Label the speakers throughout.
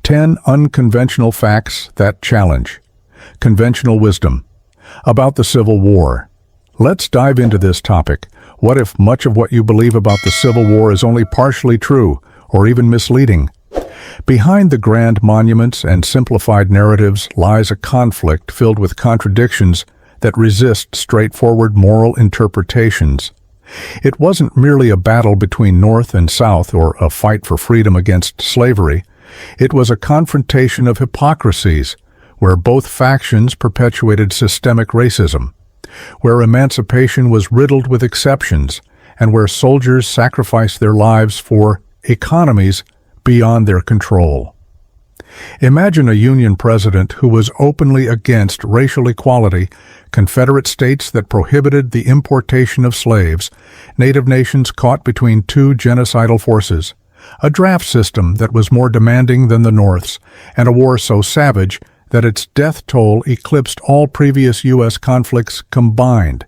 Speaker 1: 10 Unconventional Facts That Challenge. Conventional Wisdom. About the Civil War. Let's dive into this topic. What if much of what you believe about the Civil War is only partially true, or even misleading? Behind the grand monuments and simplified narratives lies a conflict filled with contradictions that resist straightforward moral interpretations. It wasn't merely a battle between North and South or a fight for freedom against slavery. It was a confrontation of hypocrisies, where both factions perpetuated systemic racism, where emancipation was riddled with exceptions, and where soldiers sacrificed their lives for economies beyond their control. Imagine a Union president who was openly against racial equality, Confederate states that prohibited the importation of slaves, Native nations caught between two genocidal forces, a draft system that was more demanding than the North's, and a war so savage that its death toll eclipsed all previous U.S. conflicts combined.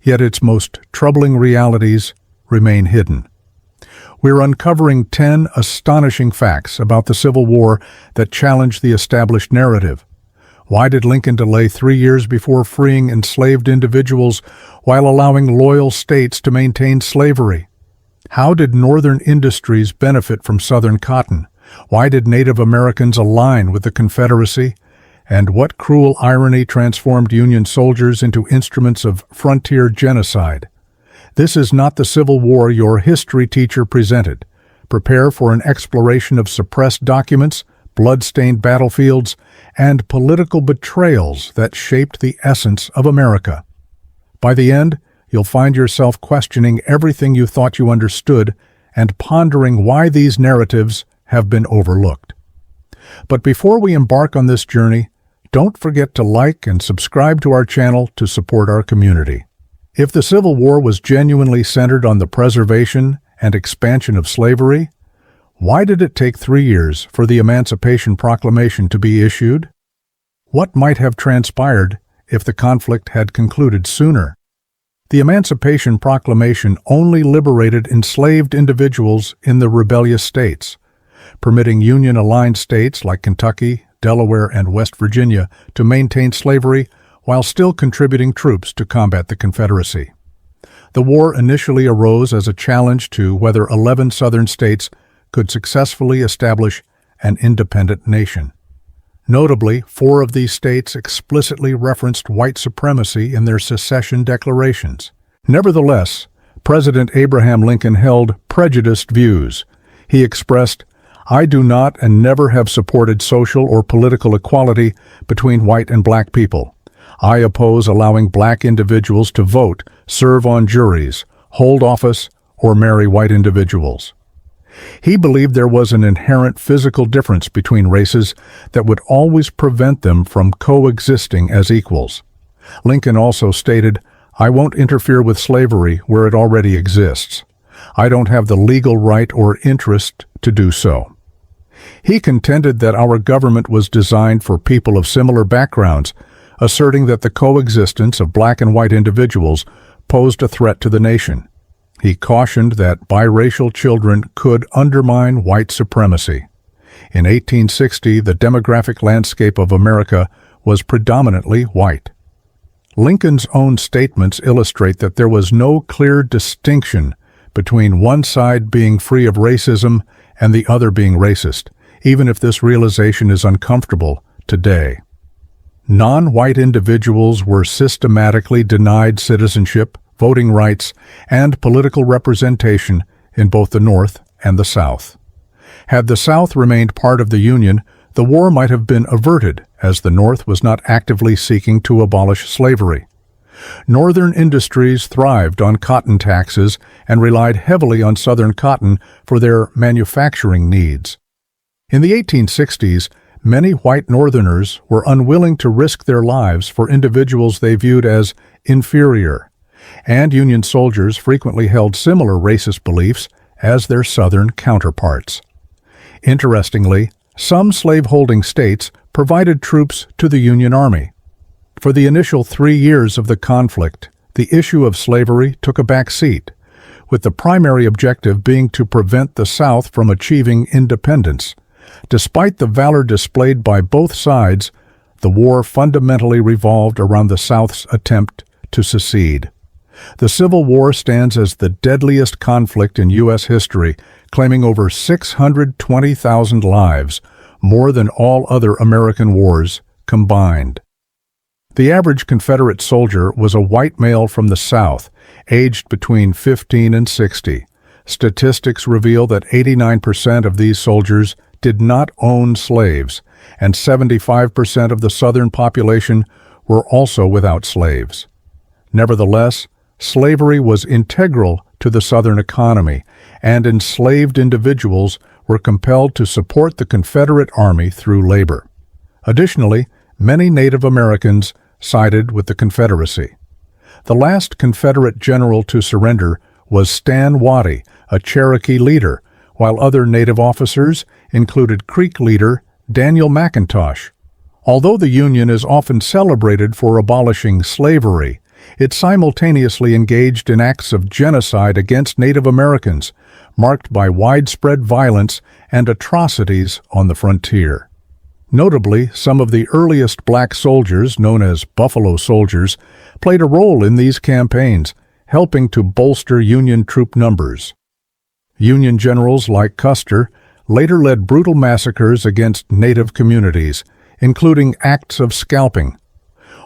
Speaker 1: Yet its most troubling realities remain hidden. We're uncovering 10 astonishing facts about the Civil War that challenge the established narrative. Why did Lincoln delay 3 years before freeing enslaved individuals while allowing loyal states to maintain slavery? How did Northern industries benefit from Southern cotton? Why did Native Americans align with the Confederacy? And what cruel irony transformed Union soldiers into instruments of frontier genocide? This is not the Civil War your history teacher presented. Prepare for an exploration of suppressed documents, blood-stained battlefields, and political betrayals that shaped the essence of America. By the end, you'll find yourself questioning everything you thought you understood and pondering why these narratives have been overlooked. But before we embark on this journey, don't forget to like and subscribe to our channel to support our community. If the Civil War was genuinely centered on the preservation and expansion of slavery, why did it take 3 years for the Emancipation Proclamation to be issued? What might have transpired if the conflict had concluded sooner? The Emancipation Proclamation only liberated enslaved individuals in the rebellious states, permitting Union-aligned states like Kentucky, Delaware, and West Virginia to maintain slavery while still contributing troops to combat the Confederacy. The war initially arose as a challenge to whether 11 Southern states could successfully establish an independent nation. Notably, 4 of these states explicitly referenced white supremacy in their secession declarations. Nevertheless, President Abraham Lincoln held prejudiced views. He expressed, "I do not and never have supported social or political equality between white and black people. I oppose allowing black individuals to vote, serve on juries, hold office, or marry white individuals." He believed there was an inherent physical difference between races that would always prevent them from coexisting as equals. Lincoln also stated, "I won't interfere with slavery where it already exists. I don't have the legal right or interest to do so." He contended that our government was designed for people of similar backgrounds, asserting that the coexistence of black and white individuals posed a threat to the nation. He cautioned that biracial children could undermine white supremacy. In 1860, the demographic landscape of America was predominantly white. Lincoln's own statements illustrate that there was no clear distinction between one side being free of racism and the other being racist, even if this realization is uncomfortable today. Non-white individuals were systematically denied citizenship, voting rights, and political representation in both the North and the South. Had the South remained part of the Union, the war might have been averted, as the North was not actively seeking to abolish slavery. Northern industries thrived on cotton taxes and relied heavily on Southern cotton for their manufacturing needs. In the 1860s, many white Northerners were unwilling to risk their lives for individuals they viewed as inferior, and Union soldiers frequently held similar racist beliefs as their Southern counterparts. Interestingly, some slaveholding states provided troops to the Union Army. For the initial 3 years of the conflict, the issue of slavery took a back seat, with the primary objective being to prevent the South from achieving independence. Despite the valor displayed by both sides, the war fundamentally revolved around the South's attempt to secede. The Civil War stands as the deadliest conflict in U.S. history, claiming over 620,000 lives, more than all other American wars combined. The average Confederate soldier was a white male from the South, aged between 15 and 60. Statistics reveal that 89% of these soldiers did not own slaves, and 75% of the Southern population were also without slaves. Nevertheless, slavery was integral to the Southern economy, and enslaved individuals were compelled to support the Confederate Army through labor. Additionally, many Native Americans sided with the Confederacy. The last Confederate general to surrender was Stan Waddy, a Cherokee leader, while other Native officers included Creek leader Daniel McIntosh. Although the Union is often celebrated for abolishing slavery, it simultaneously engaged in acts of genocide against Native Americans, marked by widespread violence and atrocities on the frontier. Notably, some of the earliest black soldiers, known as Buffalo Soldiers, played a role in these campaigns, helping to bolster Union troop numbers. Union generals like Custer later led brutal massacres against Native communities, including acts of scalping.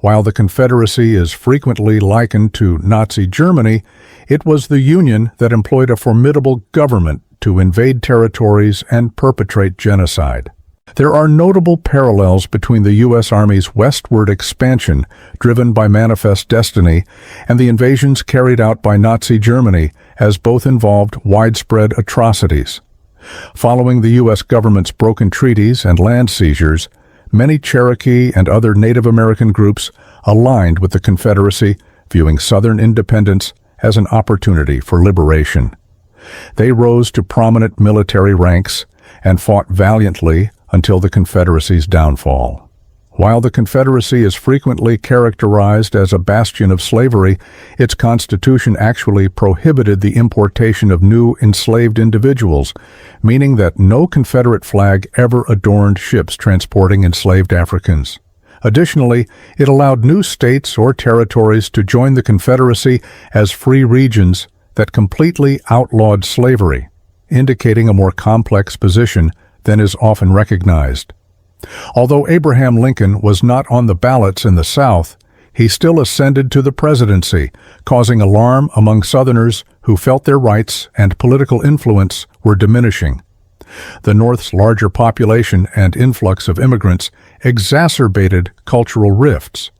Speaker 1: While the Confederacy is frequently likened to Nazi Germany, it was the Union that employed a formidable government to invade territories and perpetrate genocide. There are notable parallels between the U.S. Army's westward expansion, driven by manifest destiny, and the invasions carried out by Nazi Germany, as both involved widespread atrocities. Following the U.S. government's broken treaties and land seizures, many Cherokee and other Native American groups aligned with the Confederacy, viewing Southern independence as an opportunity for liberation. They rose to prominent military ranks and fought valiantly until the Confederacy's downfall. While the Confederacy is frequently characterized as a bastion of slavery, its Constitution actually prohibited the importation of new enslaved individuals, meaning that no Confederate flag ever adorned ships transporting enslaved Africans. Additionally, it allowed new states or territories to join the Confederacy as free regions that completely outlawed slavery, indicating a more complex position than is often recognized. Although Abraham Lincoln was not on the ballots in the South, he still ascended to the presidency, causing alarm among Southerners who felt their rights and political influence were diminishing. The North's larger population and influx of immigrants exacerbated cultural rifts.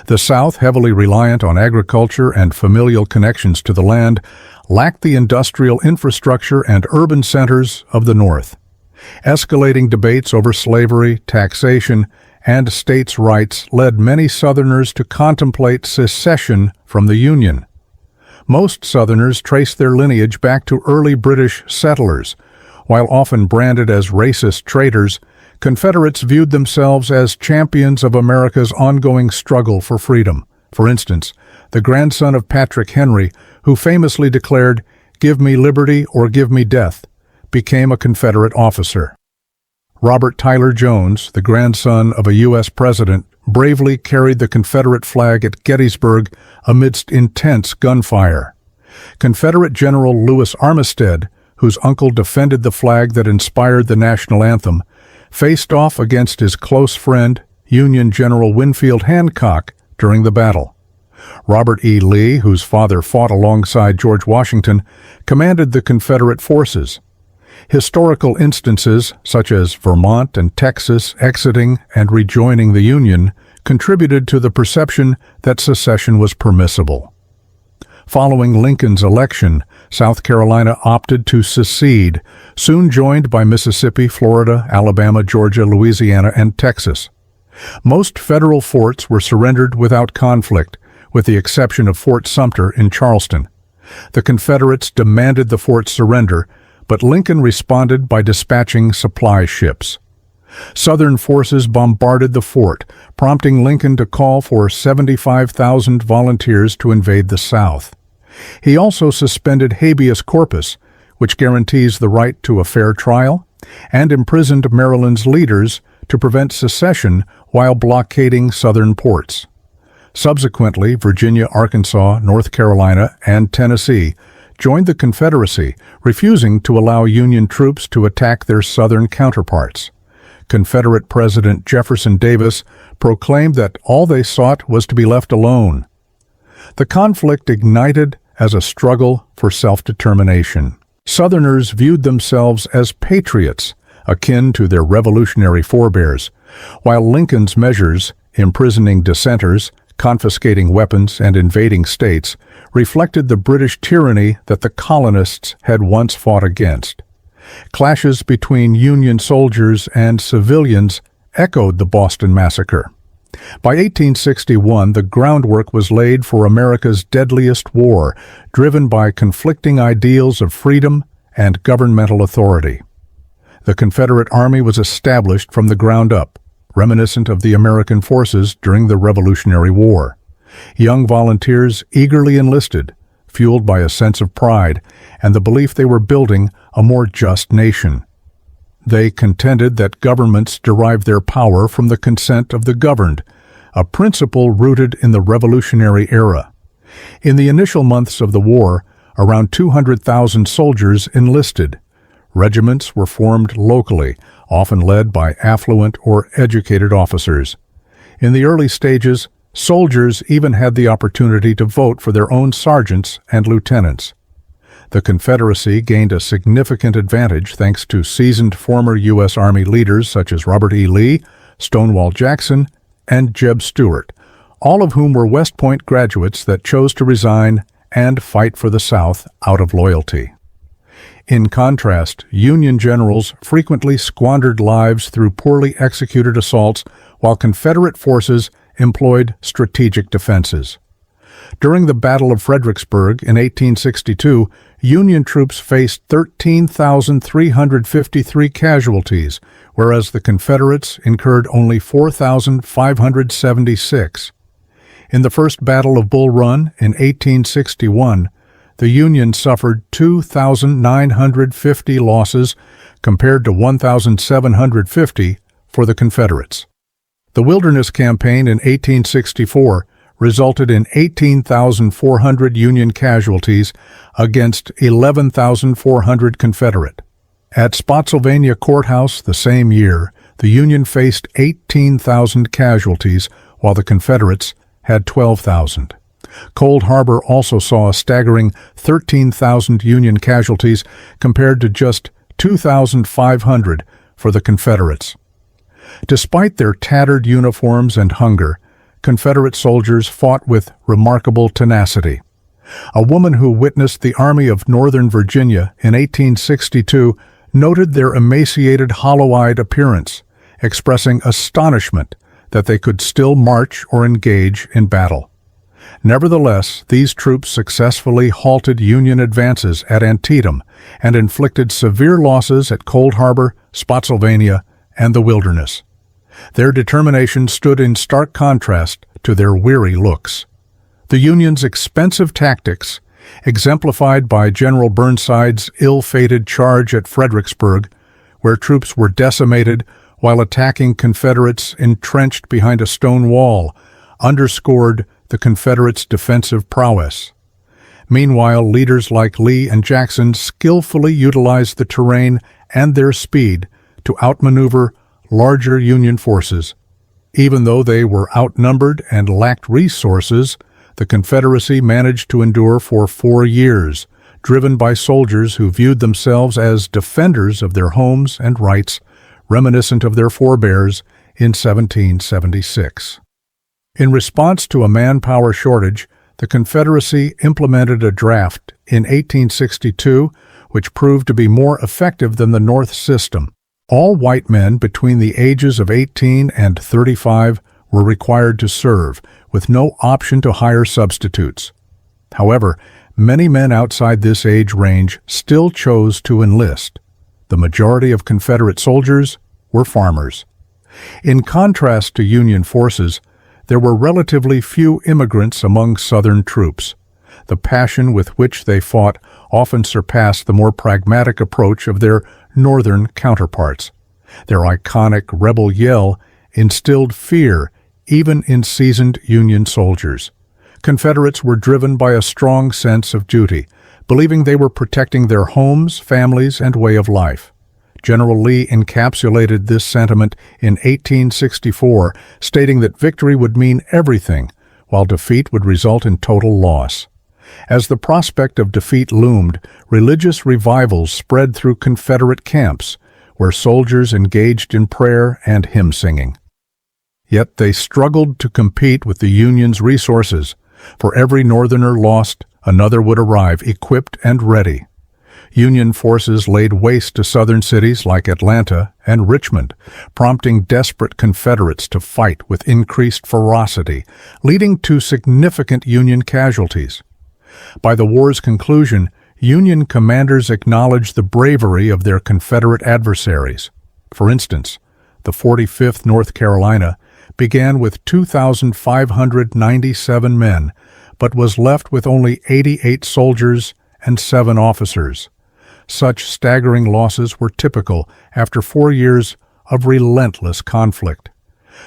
Speaker 1: The South, heavily reliant on agriculture and familial connections to the land, lacked the industrial infrastructure and urban centers of the North. Escalating debates over slavery, taxation, and states' rights led many Southerners to contemplate secession from the Union. Most Southerners trace their lineage back to early British settlers. While often branded as racist traitors, Confederates viewed themselves as champions of America's ongoing struggle for freedom. For instance, the grandson of Patrick Henry, who famously declared, "Give me liberty or give me death," became a Confederate officer. Robert Tyler Jones, the grandson of a U.S. president, bravely carried the Confederate flag at Gettysburg amidst intense gunfire. Confederate General Lewis Armistead, whose uncle defended the flag that inspired the national anthem, faced off against his close friend, Union General Winfield Hancock, during the battle. Robert E. Lee, whose father fought alongside George Washington, commanded the Confederate forces. Historical instances, such as Vermont and Texas exiting and rejoining the Union, contributed to the perception that secession was permissible. Following Lincoln's election, South Carolina opted to secede, soon joined by Mississippi, Florida, Alabama, Georgia, Louisiana, and Texas. Most federal forts were surrendered without conflict, with the exception of Fort Sumter in Charleston. The Confederates demanded the fort's surrender, but Lincoln responded by dispatching supply ships. Southern forces bombarded the fort, prompting Lincoln to call for 75,000 volunteers to invade the South. He also suspended habeas corpus, which guarantees the right to a fair trial and imprisoned Maryland's leaders to prevent secession while blockading southern ports. Subsequently, Virginia, Arkansas, North Carolina, and Tennessee joined the Confederacy, refusing to allow Union troops to attack their southern counterparts. Confederate President Jefferson Davis proclaimed that all they sought was to be left alone. The conflict ignited as a struggle for self-determination. Southerners viewed themselves as patriots, akin to their revolutionary forebears, while Lincoln's measures, imprisoning dissenters, confiscating weapons, and invading states, reflected the British tyranny that the colonists had once fought against. Clashes between Union soldiers and civilians echoed the Boston Massacre. By 1861, the groundwork was laid for America's deadliest war, driven by conflicting ideals of freedom and governmental authority. The Confederate Army was established from the ground up, reminiscent of the American forces during the Revolutionary War. Young volunteers eagerly enlisted, fueled by a sense of pride and the belief they were building a more just nation. They contended that governments derive their power from the consent of the governed, a principle rooted in the Revolutionary era. In the initial months of the war, around 200,000 soldiers enlisted. Regiments were formed locally, often led by affluent or educated officers. In the early stages, soldiers even had the opportunity to vote for their own sergeants and lieutenants. The Confederacy gained a significant advantage thanks to seasoned former U.S. Army leaders such as Robert E. Lee, Stonewall Jackson, and Jeb Stuart, all of whom were West Point graduates that chose to resign and fight for the South out of loyalty. In contrast, Union generals frequently squandered lives through poorly executed assaults, while Confederate forces employed strategic defenses. During the Battle of Fredericksburg in 1862, Union troops faced 13,353 casualties, whereas the Confederates incurred only 4,576. In the First Battle of Bull Run in 1861, the Union suffered 2,950 losses compared to 1,750 for the Confederates. The Wilderness Campaign in 1864 resulted in 18,400 Union casualties against 11,400 Confederate. At Spotsylvania Courthouse the same year, the Union faced 18,000 casualties, while the Confederates had 12,000. Cold Harbor also saw a staggering 13,000 Union casualties compared to just 2,500 for the Confederates. Despite their tattered uniforms and hunger, Confederate soldiers fought with remarkable tenacity. A woman who witnessed the Army of Northern Virginia in 1862 noted their emaciated, hollow-eyed appearance, expressing astonishment that they could still march or engage in battle. Nevertheless, these troops successfully halted Union advances at Antietam and inflicted severe losses at Cold Harbor, Spotsylvania, and the Wilderness. Their determination stood in stark contrast to their weary looks. The Union's expensive tactics, exemplified by General Burnside's ill-fated charge at Fredericksburg, where troops were decimated while attacking Confederates entrenched behind a stone wall, underscored the Confederates' defensive prowess. Meanwhile, leaders like Lee and Jackson skillfully utilized the terrain and their speed to outmaneuver larger Union forces. Even though they were outnumbered and lacked resources, the Confederacy managed to endure for 4 years, driven by soldiers who viewed themselves as defenders of their homes and rights, reminiscent of their forebears in 1776. In response to a manpower shortage, the Confederacy implemented a draft in 1862 which proved to be more effective than the North system. All white men between the ages of 18 and 35 were required to serve, with no option to hire substitutes. However, many men outside this age range still chose to enlist. The majority of Confederate soldiers were farmers. In contrast to Union forces, there were relatively few immigrants among Southern troops. The passion with which they fought often surpassed the more pragmatic approach of their Northern counterparts. Their iconic rebel yell instilled fear even in seasoned Union soldiers. Confederates were driven by a strong sense of duty, believing they were protecting their homes, families, and way of life. General Lee encapsulated this sentiment in 1864, stating that victory would mean everything, while defeat would result in total loss. As the prospect of defeat loomed, religious revivals spread through Confederate camps, where soldiers engaged in prayer and hymn singing. Yet they struggled to compete with the Union's resources. For every Northerner lost, another would arrive equipped and ready. Union forces laid waste to southern cities like Atlanta and Richmond, prompting desperate Confederates to fight with increased ferocity, leading to significant Union casualties. By the war's conclusion, Union commanders acknowledged the bravery of their Confederate adversaries. For instance, the 45th North Carolina began with 2,597 men, but was left with only 88 soldiers and 7 officers. Such staggering losses were typical after 4 years of relentless conflict.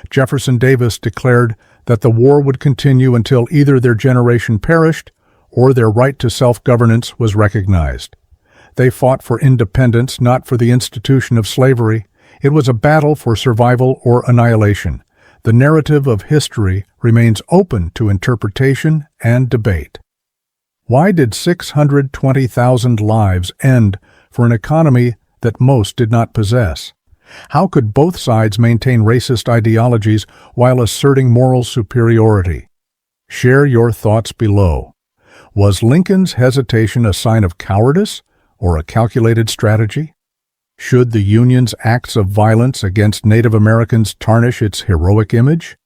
Speaker 1: Jefferson Davis declared that the war would continue until either their generation perished or their right to self-governance was recognized. They fought for independence, not for the institution of slavery. It was a battle for survival or annihilation. The narrative of history remains open to interpretation and debate. Why did 620,000 lives end for an economy that most did not possess? How could both sides maintain racist ideologies while asserting moral superiority? Share your thoughts below. Was Lincoln's hesitation a sign of cowardice or a calculated strategy? Should the Union's acts of violence against Native Americans tarnish its heroic image?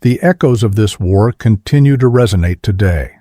Speaker 1: The echoes of this war continue to resonate today.